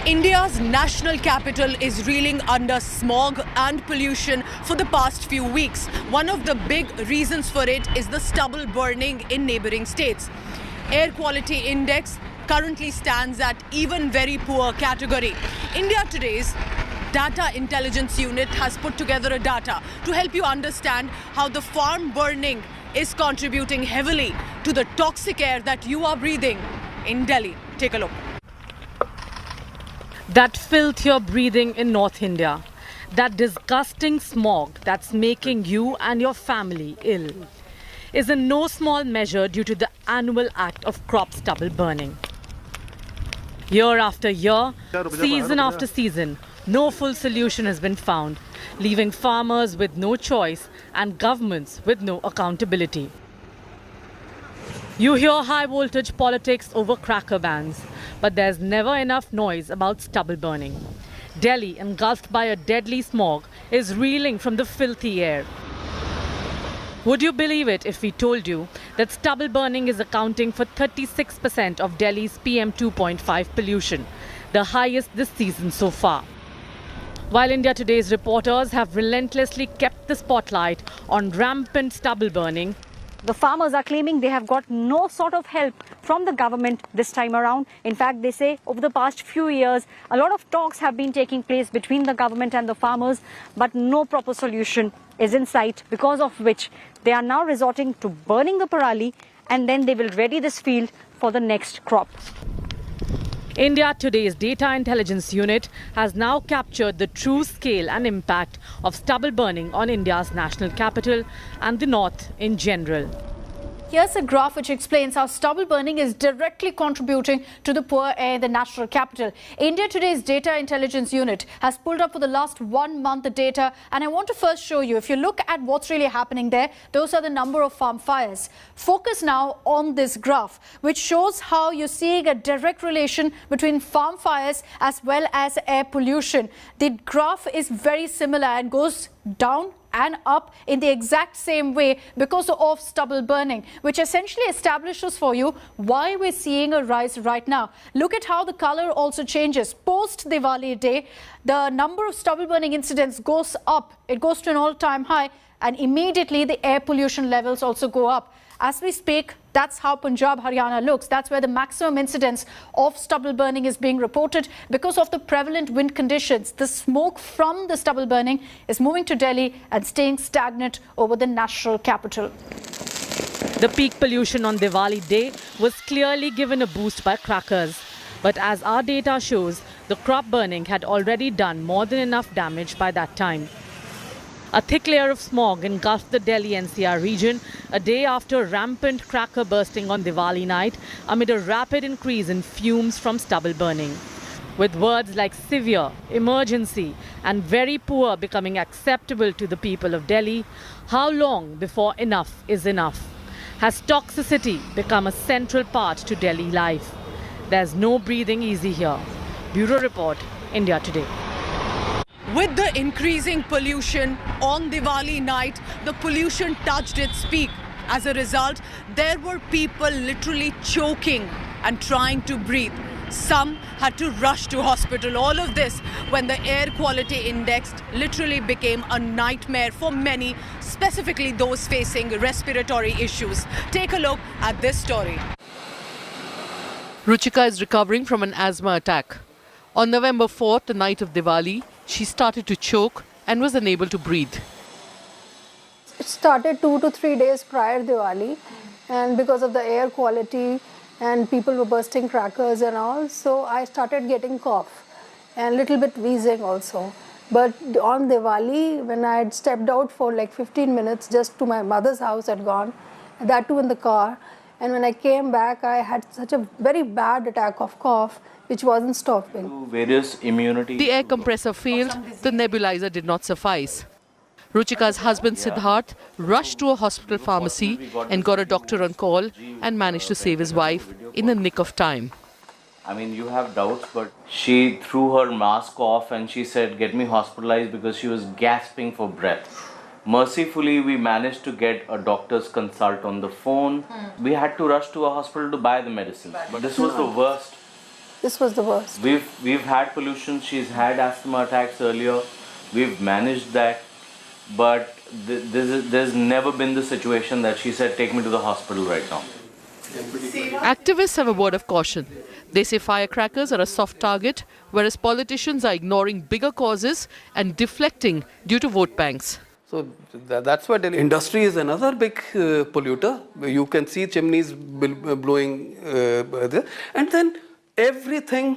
India's national capital is reeling under smog and pollution for the past few weeks. One of the big reasons for it is the stubble burning in neighboring states. Air quality index currently stands at even very poor category. India Today's Data Intelligence Unit has put together a data to help you understand how the farm burning is contributing heavily to the toxic air that you are breathing in Delhi. Take a look. That filth you're breathing in North India, that disgusting smog that's making you and your family ill, is in no small measure due to the annual act of crop stubble burning. Year after year, season after season, no full solution has been found, leaving farmers with no choice and governments with no accountability. You hear high voltage politics over cracker bans, but there's never enough noise about stubble burning. Delhi, engulfed by a deadly smog, is reeling from the filthy air. Would you believe it if we told you that stubble burning is accounting for 36% of Delhi's PM 2.5 pollution, the highest this season so far? While India Today's reporters have relentlessly kept the spotlight on rampant stubble burning, the farmers are claiming they have got no sort of help from the government this time around. In fact, they say over the past few years, a lot of talks have been taking place between the government and the farmers, but no proper solution is in sight, because of which they are now resorting to burning the parali, and then they will ready this field for the next crop. India Today's Data Intelligence Unit has now captured the true scale and impact of stubble burning on India's national capital and the north in general. Here's a graph which explains how stubble burning is directly contributing to the poor air in the national capital. India Today's Data Intelligence Unit has pulled up for the last 1 month the data, and I want to first show you, if you look at what's really happening there, those are the number of farm fires. Focus now on this graph, which shows how you're seeing a direct relation between farm fires as well as air pollution. The graph is very similar and goes down and up in the exact same way because of stubble burning, which essentially establishes for you why we're seeing a rise right now. Look at how the color also changes. Post Diwali day, the number of stubble burning incidents goes up. It goes to an all-time high, and immediately the air pollution levels also go up. As we speak, that's how Punjab, Haryana looks. That's where the maximum incidence of stubble burning is being reported because of the prevalent wind conditions. The smoke from the stubble burning is moving to Delhi and staying stagnant over the national capital. The peak pollution on Diwali day was clearly given a boost by crackers. But as our data shows, the crop burning had already done more than enough damage by that time. A thick layer of smog engulfed the Delhi NCR region a day after rampant cracker bursting on Diwali night amid a rapid increase in fumes from stubble burning. With words like severe, emergency and very poor becoming acceptable to the people of Delhi, how long before enough is enough? Has toxicity become a central part to Delhi life? There's no breathing easy here. Bureau Report, India Today. With the increasing pollution on Diwali night, the pollution touched its peak. As a result, there were people literally choking and trying to breathe. Some had to rush to hospital. All of this when the air quality index literally became a nightmare for many, specifically those facing respiratory issues. Take a look at this story. Ruchika is recovering from an asthma attack. On November 4th, the night of Diwali, she started to choke and was unable to breathe. It started 2 to 3 days prior Diwali, and because of the air quality and people were bursting crackers and all, so I started getting cough and a little bit wheezing also. But on Diwali, when I had stepped out for like 15 minutes just to my mother's house, had gone, that too in the car, and when I came back, I had such a very bad attack of cough, which wasn't stopping. Various immunity. The air compressor failed, the nebulizer did not suffice. Ruchika's husband Siddharth rushed to a hospital pharmacy and got a doctor on call and managed to save his wife in the nick of time. I mean, you have doubts, but she threw her mask off and she said, get me hospitalized, because she was gasping for breath. Mercifully, we managed to get a doctor's consult on the phone. We had to rush to a hospital to buy the medicine. But this was the worst This was the worst. We've had pollution. She's had asthma attacks earlier. We've managed that, but there's never been the situation that she said, "Take me to the hospital right now." Activists have a word of caution. They say firecrackers are a soft target, whereas politicians are ignoring bigger causes and deflecting due to vote banks. So that's why Delhi industry is another big polluter. You can see chimneys blowing there. And then everything,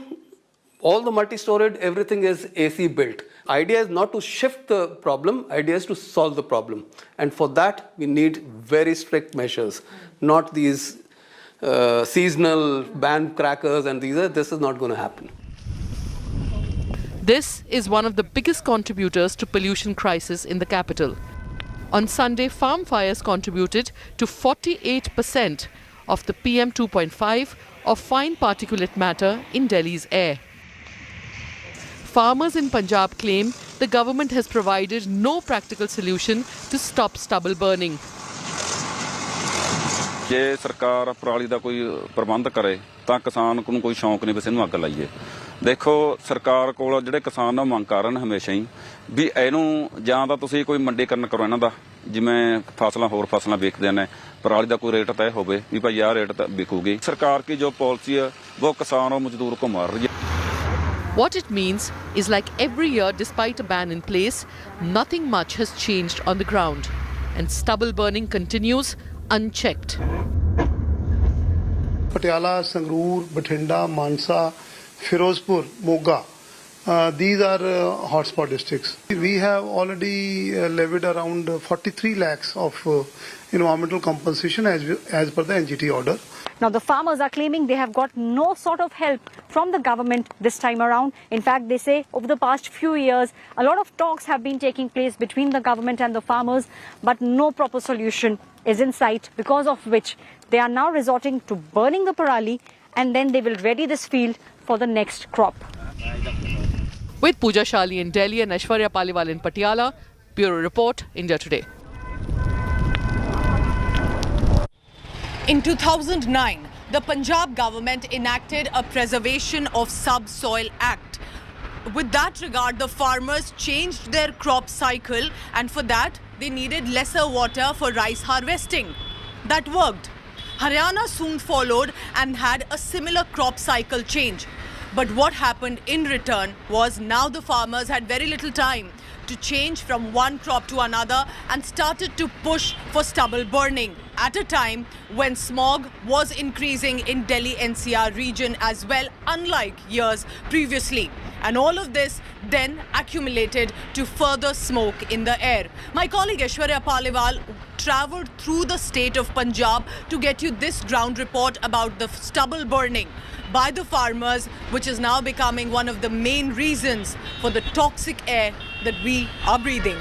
all the multi-storied, everything is AC built. Idea is not to shift the problem, idea is to solve the problem. And for that, we need very strict measures, not these seasonal ban crackers and this is not going to happen. This is one of the biggest contributors to pollution crisis in the capital. On Sunday, farm fires contributed to 48% of the PM 2.5 or fine particulate matter in Delhi's air. Farmers in Punjab claim the government has provided no practical solution to stop stubble burning. ਜੇ ਸਰਕਾਰ ਪਰਾਲੀ ਦਾ ਕੋਈ ਪ੍ਰਬੰਧ ਕਰੇ ਤਾਂ ਕਿਸਾਨ ਨੂੰ ਕੋਈ ਸ਼ੌਂਕ ਨਹੀਂ ਬਸ ਇਹਨੂੰ ਅੱਗ ਲਾਈਏ। ਦੇਖੋ ਸਰਕਾਰ ਕੋਲ ਜਿਹੜੇ ਕਿਸਾਨ ਉਹ ਮੰਗ ਕਰ ਰਹੇ ਨੇ ਹਮੇਸ਼ਾ ਹੀ ਵੀ ਇਹਨੂੰ ਜਾਂ ਤਾਂ ਤੁਸੀਂ ਕੋਈ ਮੰਡੀਕਰਨ ਕਰੋ ਇਹਨਾਂ ਦਾ ਜਿਵੇਂ ਫਸਲਾਂ ਹੋਰ ਫਸਲਾਂ ਵੇਚਦੇ ਨੇ ਪਰਾਲੀ ਦਾ ਕੋਈ ਰੇਟ ਤੈਅ ਹੋਵੇ ਵੀ ਭਾਈ ਆਹ ਰੇਟ ਤਾਂ ਵਿਕੂਗੀ। ਸਰਕਾਰ की जो पॉलिसी है वो किसान और मजदूर को मार रही है। What it means is like every year, despite a ban in place, nothing much has changed on the ground, and stubble burning continues unchecked. Patiala, Sangrur, Bathinda, Mansa, Firozpur, Moga. These are hotspot districts. We have already levied around 43 lakhs of environmental compensation as per the NGT order. Now, the farmers are claiming they have got no sort of help from the government this time around. In fact, they say over the past few years, a lot of talks have been taking place between the government and the farmers, but no proper solution is in sight, because of which they are now resorting to burning the parali, and then they will ready this field for the next crop. With Pooja Shali in Delhi and Aishwarya Paliwal in Patiala, Bureau Report, India Today. In 2009, the Punjab government enacted a Preservation of Subsoil Act. With that regard, the farmers changed their crop cycle, and for that, they needed lesser water for rice harvesting. That worked. Haryana soon followed and had a similar crop cycle change. But what happened in return was now the farmers had very little time to change from one crop to another and started to push for stubble burning at a time when smog was increasing in Delhi NCR region as well, unlike years previously. And all of this then accumulated to further smoke in the air. My colleague Aishwarya Paliwal travelled through the state of Punjab to get you this ground report about the stubble burning by the farmers, which is now becoming one of the main reasons for the toxic air that we are breathing.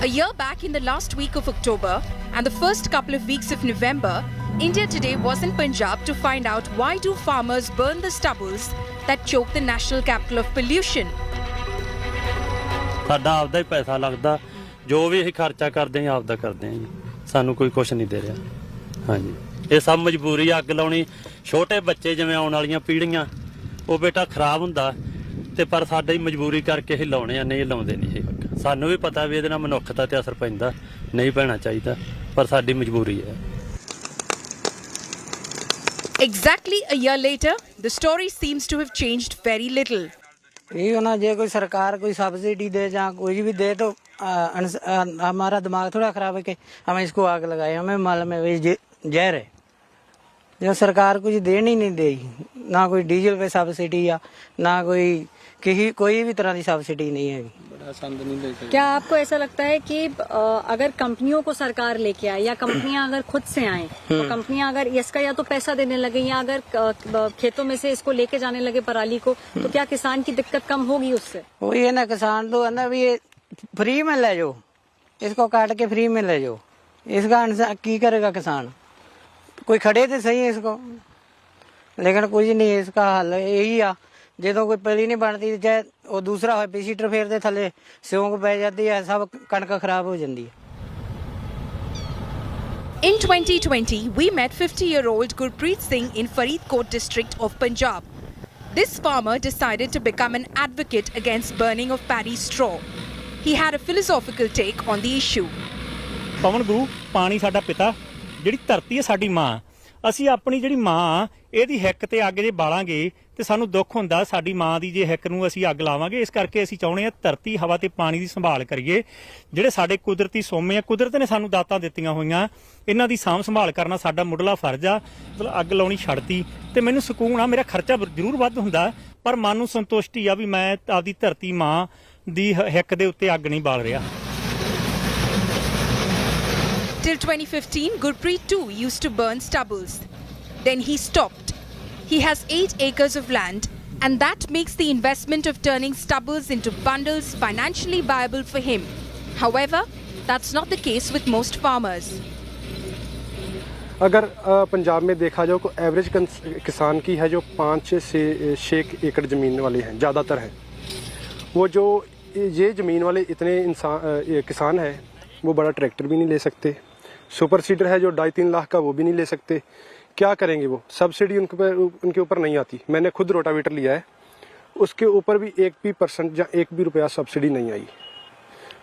A year back in the last week of October and the first couple of weeks of November, India Today was in Punjab to find out why do farmers burn the stubbles that choke the national capital of pollution. ਸਾਡਾ ਆਪਦਾ ਹੀ ਪੈਸਾ ਲੱਗਦਾ ਜੋ ਵੀ ਅਸੀਂ ਖਰਚਾ ਕਰਦੇ ਹਾਂ ਆਪਦਾ ਕਰਦੇ ਹਾਂ ਜੀ ਸਾਨੂੰ ਕੋਈ ਕੁਝ ਨਹੀਂ ਦੇ ਰਿਹਾ ਹਾਂਜੀ ਇਹ ਸਭ ਮਜਬੂਰੀ ਅੱਗ ਲਾਉਣੀ ਛੋਟੇ ਬੱਚੇ ਜਿਵੇਂ ਆਉਣ ਵਾਲੀਆਂ ਪੀੜ੍ਹੀਆਂ ਉਹ ਬੇਟਾ ਖਰਾਬ ਹੁੰਦਾ ਤੇ ਪਰ ਸਾਡਾ ਹੀ ਮਜਬੂਰੀ ਕਰਕੇ ਇਹ ਲਾਉਣੇ ਆ ਨਹੀਂ ਲਾਉਂਦੇ ਨਹੀਂ ਇਹ ਸਾਨੂੰ ਵੀ ਪਤਾ ਵੀ ਇਹਦੇ ਨਾਲ ਮਨੁੱਖਤਾ ਤੇ ਅਸਰ ਪੈਂਦਾ ਨਹੀਂ ਪੈਣਾ ਚਾਹੀਦਾ ਪਰ ਸਾਡੀ ਮਜਬੂਰੀ ਹੈ Exactly a year later, the story seems to have changed very little. ये होना जे कोई सरकार कोई सब्सिडी दे या कोई भी दे तो हमारा दिमाग थोड़ा खराब है कि हमें इसको आग लगाए हमें मालूम है वही जहर है जो सरकार कुछ देनी नहीं देगी ना कोई डीजल पे सब्सिडी या ना कोई भी तरह की सब्सिडी नहीं है। क्या आपको ऐसा लगता है कि अगर कंपनियों को सरकार लेके आए या कंपनियां अगर खुद से आए तो कंपनियां अगर इसका या तो पैसा देने लगे या अगर खेतों में से इसको लेके जाने लगे पराली को तो क्या किसान की दिक्कत कम होगी उससे? वही है ना किसान तो है ना भी ये फ्री में ले जाओ इसको काट के फ्री में ले जाओ इसका की करेगा किसान कोई खड़े तो सही इसको, लेकिन कुछ नहीं इसका हल यही आ, जो कोई पली नहीं बनती चाहे वो दूसरा हो पीसीटर फेरते थले सिਉਂਕ पै जाती है, सब कणक खराब हो जाती है। In 2020, we met 50-year-old Gurpreet Singh in Faridkot district of Punjab. This farmer decided to become an advocate against burning of paddy straw. He had a philosophical take on the issue. ਪਵਨ ਗੁਰੂ ਪਾਣੀ ਸਾਡਾ ਪਿਤਾ, ਜਿਹੜੀ ਧਰਤੀ ਹੈ ਸਾਡੀ ਮਾਂ, ਅਸੀਂ ਆਪਣੀ ਜਿਹੜੀ ਮਾਂ ਇਹਦੀ ਹਿੱਕ ਤੇ ਅੱਗ ਜੇ ਬਾਲਾਂਗੇ ਤੇ ਸਾਨੂੰ ਦੁੱਖ ਹੁੰਦਾ, ਸਾਡੀ ਮਾਂ ਦੀ ਜੇ ਹਿੱਕ ਨੂੰ ਅਸੀਂ ਅੱਗ ਲਾਵਾਂਗੇ। ਇਸ ਕਰਕੇ ਅਸੀਂ ਚਾਹੁੰਦੇ ਹਾਂ ਧਰਤੀ ਹਵਾ ਤੇ ਪਾਣੀ ਦੀ ਸੰਭਾਲ ਕਰੀਏ। ਜਿਹੜੇ ਸਾਡੇ ਕੁਦਰਤੀ ਸੋਮੇ ਆ, ਕੁਦਰਤ ਨੇ ਸਾਨੂੰ ਦਾਤਾਂ ਦਿੱਤੀਆਂ ਹੋਈਆਂ, ਇਹਨਾਂ ਦੀ ਸਾਂਭ ਸੰਭਾਲ ਕਰਨਾ ਸਾਡਾ ਮੁੱਢਲਾ ਫਰਜ਼ ਆ। ਮਤਲਬ ਅੱਗ ਲਾਉਣੀ ਛੱਡਤੀ ਤੇ ਮੈਨੂੰ ਸਕੂਨ ਆ, ਮੇਰਾ ਖਰਚਾ ਜ਼ਰੂਰ ਵੱਧ ਹੁੰਦਾ ਪਰ ਮਨ ਨੂੰ ਸੰਤੁਸ਼ਟੀ ਆ ਵੀ ਮੈਂ ਆਪਦੀ ਧਰਤੀ ਮਾਂ ਦੀ ਹਿੱਕ ਦੇ ਉੱਤੇ ਅੱਗ ਨਹੀਂ ਬਾਲ ਰਿਹਾ। Till 2015, Gurpreet too used to burn stubbles. Then he stopped. He has 8 acres of land, and that makes the investment of turning stubbles into bundles financially viable for him. However, that's not the case with most farmers. अगर पंजाब में देखा जाए तो average किसान की है जो 5 से 6 एकड़ ज़मीन वाले हैं, ज़्यादातर हैं। वो जो ये ज़मीन वाले इतने किसान हैं वो बड़ा ट्रैक्टर भी नहीं ले सकते, सुपर सीडर है जो 2.5-3 लाख का वो भी नहीं ले सकते। क्या करेंगे वो? सब्सिडी उनके ऊपर नहीं आती। मैंने खुद रोटावेटर लिया है, उसके ऊपर भी 1% या 1 भी रुपया सब्सिडी नहीं आई।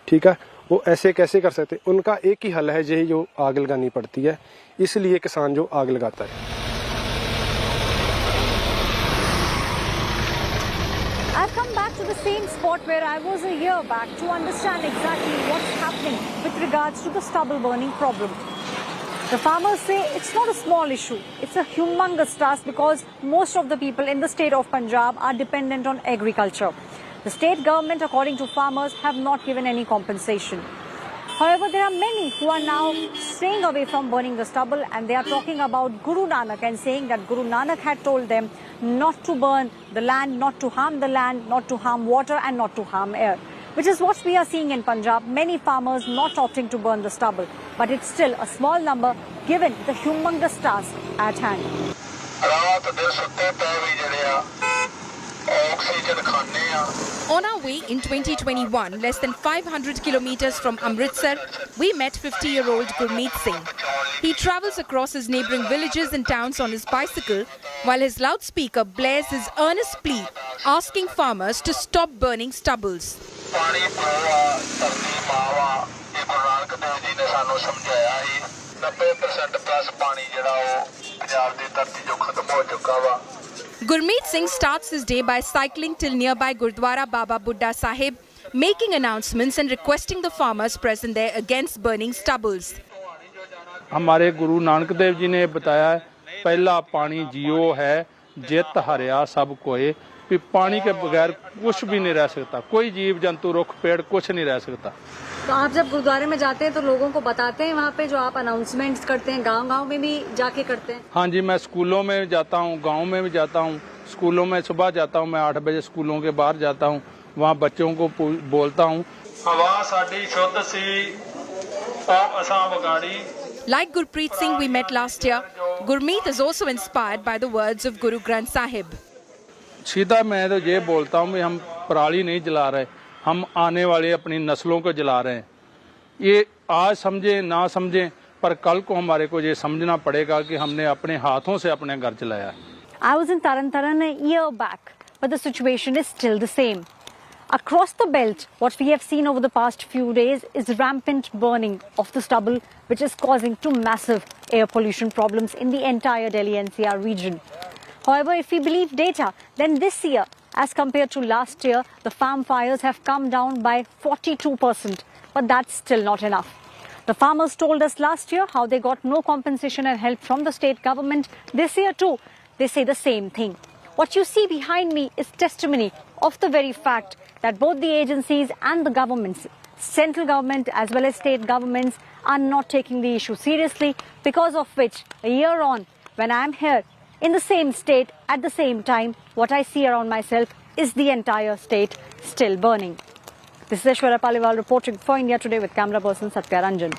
ठीक है, वो ऐसे कैसे कर सकते? उनका एक ही हल है, यही जो आग लगानी पड़ती है, इसलिए किसान जो आग लगाता है। I've come back to the same spot where I was a year back to understand exactly what's happening with regards to the stubble burning problem. The farmers say it's not a small issue, it's a humongous task because most of the people in the state of Punjab are dependent on agriculture. The state government, according to farmers, have not given any compensation. However, there are many who are now staying away from burning the stubble, and they are talking about Guru Nanak and saying that Guru Nanak had told them not to burn the land, not to harm the land, not to harm water and not to harm air. Which is what we are seeing in Punjab, many farmers not opting to burn the stubble. But it's still a small number given the humongous task at hand. On our way in 2021, less than 500 kilometers from Amritsar, we met 50-year-old Gurmeet Singh. He travels across his neighbouring villages and towns on his bicycle, while his loudspeaker blares his earnest plea, asking farmers to stop burning stubbles. Gurmeet Singh starts his day by cycling till nearby Gurdwara Baba Buddha Sahib, making announcements and requesting the farmers present there against burning stubbles. हमारे गुरु नानक देव जी ने बताया है, पहला पानी जियो है, जित हरिया सब कोई, कि पानी के बगैर कुछ भी नहीं रह सकता, कोई जीव जंतु रुख पेड़ कुछ नहीं रह सकता। तो आप जब गुरुद्वारे में जाते हैं तो लोगों को बताते हैं वहाँ पे जो आप अनाउंसमेंट्स करते हैं, गांव-गांव में भी जाके करते हैं? हाँ जी, मैं स्कूलों में जाता हूँ, गांव में भी जाता हूँ। स्कूलों में सुबह जाता हूँ, मैं 8 बजे स्कूलों के बाहर जाता हूँ, वहाँ बच्चों को बोलता हूँ। हवा साडी शुद्ध सी, आप असां Vagadi. Like Gurpreet Singh we met last year, Gurmeet is also inspired by the words of Guru Granth Sahib. सीधा मैं तो ये बोलता हूँ कि हम पराली नहीं जला रहे, हम आने वाले अपनी नस्लों को जला रहे हैं। ये आज समझें ना समझें, पर कल को हमारे को ये समझना पड़ेगा कि हमने अपने हाथों से अपने घर जलाया। I was in Taran a year back, but the situation is still the same. Across the belt, what we have seen over the past few days is rampant burning of the stubble, which is causing massive air pollution problems in the entire Delhi NCR region. However, if we believe data, then this year, as compared to last year, the farm fires have come down by 42%. But that's still not enough. The farmers told us last year how they got no compensation and help from the state government. This year too, they say the same thing. What you see behind me is testimony of the very fact that both the agencies and the governments, central government as well as state governments, are not taking the issue seriously, because of which, a year on, when I am here, in the same state, at the same time, what I see around myself is the entire state still burning. This is Aishwarya Paliwal reporting for India Today with camera person Satya Ranjan.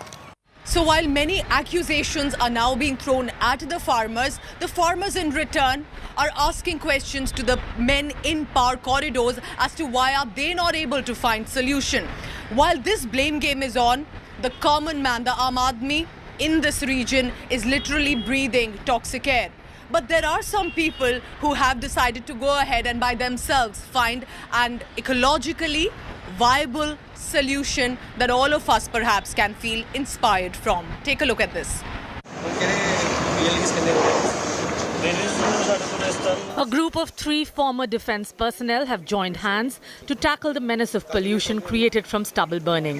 So while many accusations are now being thrown at the farmers in return are asking questions to the men in power corridors as to why are they not able to find solution. While this blame game is on, the common man, the Aam Aadmi in this region is literally breathing toxic air. But there are some people who have decided to go ahead and by themselves find an ecologically viable solution that all of us perhaps can feel inspired from. Take a look at this. A group of 3 former defense personnel have joined hands to tackle the menace of pollution created from stubble burning.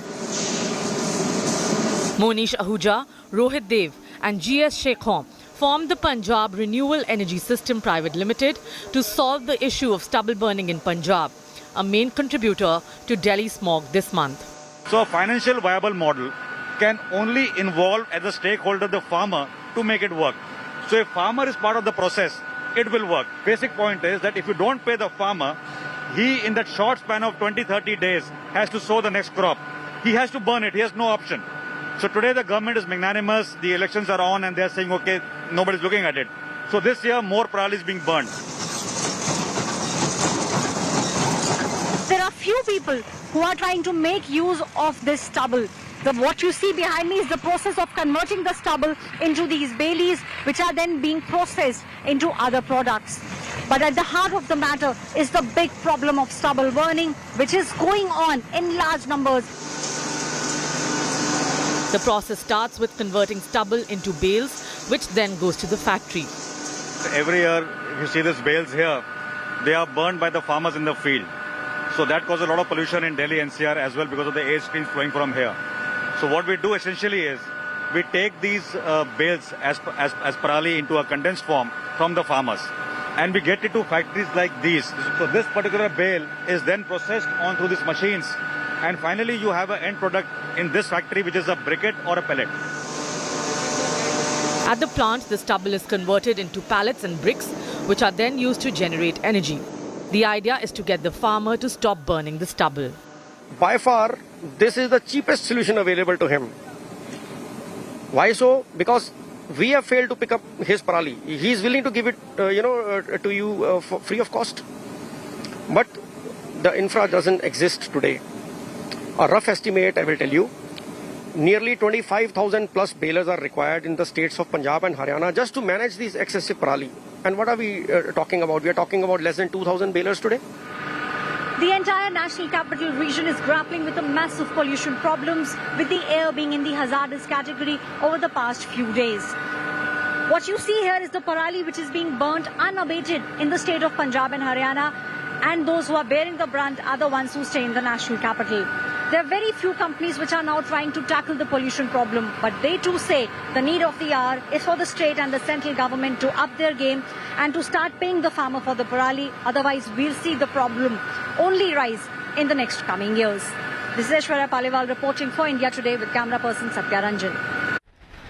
Monish Ahuja, Rohit Dev and GS Shekhon formed the Punjab Renewable Energy System Private Limited to solve the issue of stubble burning in Punjab, a main contributor to Delhi smog this month. So a financial viable model can only involve as a stakeholder the farmer to make it work. So if farmer is part of the process, it will work. Basic point is that if you don't pay the farmer, he in that short span of 20-30 days has to sow the next crop. He has to burn it, he has no option. So today the government is magnanimous, the elections are on and they are saying, okay, nobody's looking at it. So this year more parali is being burned. There are few people who are trying to make use of this stubble. What you see behind me is the process of converting the stubble into these baileys, which are then being processed into other products. But at the heart of the matter is the big problem of stubble burning, which is going on in large numbers. The process starts with converting stubble into bales, which then goes to the factory. Every year, if you see these bales here, they are burned by the farmers in the field. So that causes a lot of pollution in Delhi NCR as well because of the air streams flowing from here. So what we do essentially is we take these bales as parali into a condensed form from the farmers and we get it to factories like these. So this particular bale is then processed on through these machines and finally you have an end product in this factory which is a briquette or a pellet. At the plant, the stubble is converted into pallets and bricks, which are then used to generate energy. The idea is to get the farmer to stop burning the stubble. By far, this is the cheapest solution available to him. Why so? Because we have failed to pick up his parali. He is willing to give it, to you for free of cost. But the infra doesn't exist today. A rough estimate, I will tell you, nearly 25,000 plus balers are required in the states of Punjab and Haryana just to manage these excessive parali. And what are we talking about? We are talking about less than 2,000 balers today. The entire national capital region is grappling with the massive pollution problems, with the air being in the hazardous category over the past few days. What you see here is the parali which is being burnt unabated in the state of Punjab and Haryana, and those who are bearing the brunt are the ones who stay in the national capital. There are very few companies which are now trying to tackle the pollution problem, but they too say the need of the hour is for the state and the central government to up their game and to start paying the farmer for the parali. Otherwise, we'll see the problem only rise in the next coming years. This is Aishwarya Paliwal reporting for India Today with camera person Satya Ranjan.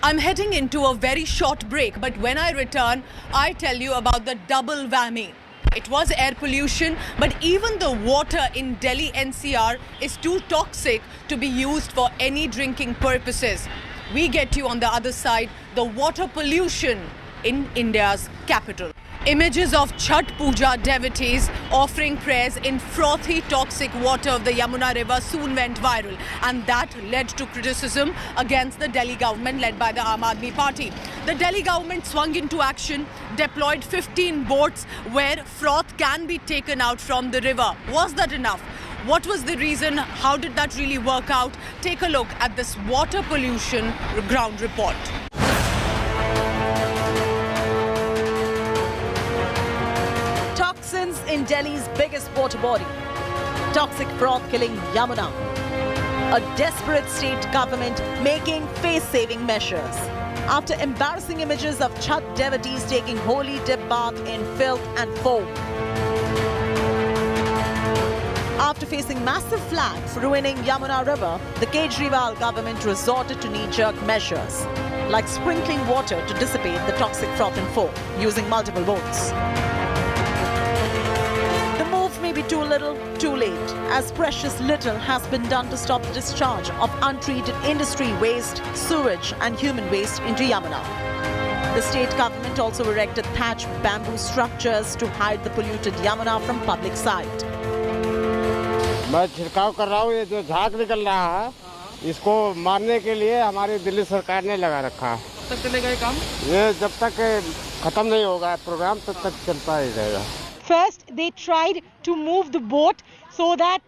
I'm heading into a very short break, but when I return, I tell you about the double whammy. It was air pollution, but even the water in Delhi NCR is too toxic to be used for any drinking purposes. We get you on the other side, the water pollution in India's capital. Images of Chhath Puja devotees offering prayers in frothy toxic water of the Yamuna River soon went viral, and that led to criticism against the Delhi government led by the Aam Aadmi Party. The Delhi government swung into action, deployed 15 boats where froth can be taken out from the river. Was that enough? What was the reason? How did that really work out? Take a look at this water pollution ground report. Toxins in Delhi's biggest water body. Toxic froth killing Yamuna. A desperate state government making face-saving measures. After embarrassing images of Chhath devotees taking holy dip bath in filth and foam. After facing massive flags ruining Yamuna River, the Kejriwal government resorted to knee-jerk measures, like sprinkling water to dissipate the toxic froth and foam using multiple boats. The move may be too little, too late, as precious little has been done to stop the discharge of untreated industry waste, sewage and human waste into Yamuna. The state government also erected thatched bamboo structures to hide the polluted Yamuna from public sight. मैं छिड़काव कर रहा हूँ, ये जो झाग निकल रहा है इसको मारने के लिए हमारी दिल्ली सरकार ने लगा रखा है। तब चलेगा ये काम? ये जब तक खत्म नहीं होगा प्रोग्राम तब तक चलता ही रहेगा। First, they tried to move the boat so that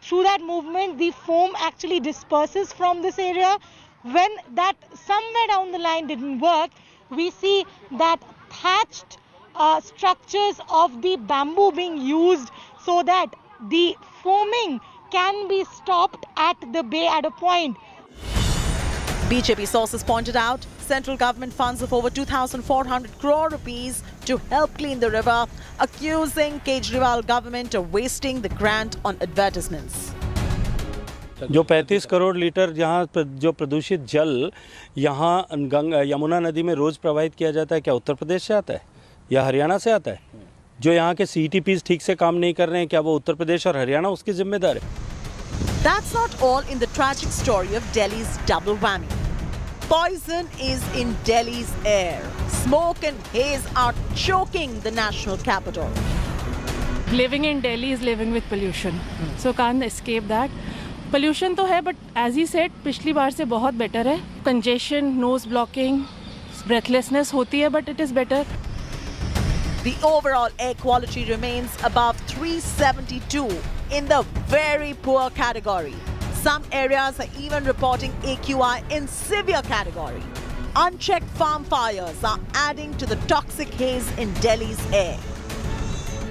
through that movement the foam actually disperses from this area. When that somewhere down the line didn't work, we see that thatched structures of the bamboo being used so that the foaming can be stopped at the bay at a point. BJP sources pointed out central government funds of over 2,400 crore rupees to help clean the river, accusing Kejriwal government of wasting the grant on advertisements. जो 35 crore litre यहाँ जो प्रदूषित जल यहाँ यमुना नदी में रोज प्रवाहित किया जाता है, क्या उत्तर प्रदेश से आता है या हरियाणा से आता है? जो यहाँ के CTPs ठीक से काम नहीं कर रहे हैं, क्या वो उत्तर प्रदेश और हरियाणा उसकी जिम्मेदार है? That's not all in the tragic story of Delhi's double whammy. Poison is in Delhi's air. Smoke and haze are choking the national capital. Living in Delhi is living with pollution, so can't escape that. Pollution तो है, but as he said, पिछली बार से बहुत better है. Congestion, nose blocking, breathlessness होती है, but it is better. The overall air quality remains above 372 in the very poor category. Some areas are even reporting AQI in severe category. Unchecked farm fires are adding to the toxic haze in Delhi's air.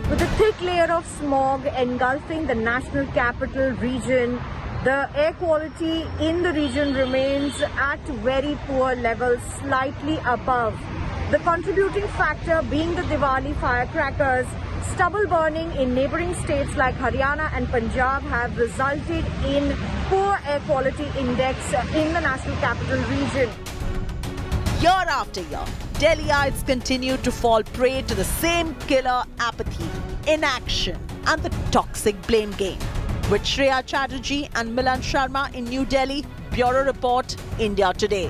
With a thick layer of smog engulfing the national capital region, the air quality in the region remains at very poor levels, slightly above. The contributing factor being the Diwali firecrackers. Stubble burning in neighbouring states like Haryana and Punjab have resulted in poor air quality index in the national capital region. Year after year, Delhiites continue to fall prey to the same killer apathy, inaction and the toxic blame game. With Shreya Chatterjee and Milan Sharma in New Delhi, Bureau Report, India Today.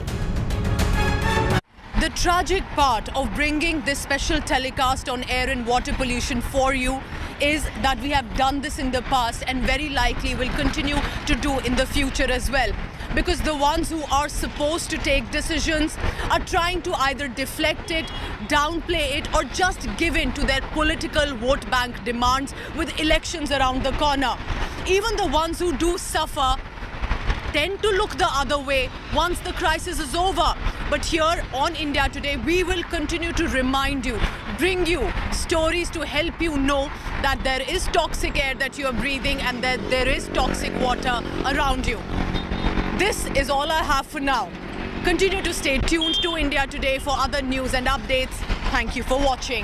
The tragic part of bringing this special telecast on air and water pollution for you is that we have done this in the past and very likely will continue to do in the future as well. Because the ones who are supposed to take decisions are trying to either deflect it, downplay it, or just give in to their political vote bank demands with elections around the corner. Even the ones who do suffer tend to look the other way once the crisis is over. But here on India Today, we will continue to remind you, bring you stories to help you know that there is toxic air that you are breathing and that there is toxic water around you. This is all I have for now. Continue to stay tuned to India Today for other news and updates. Thank you for watching.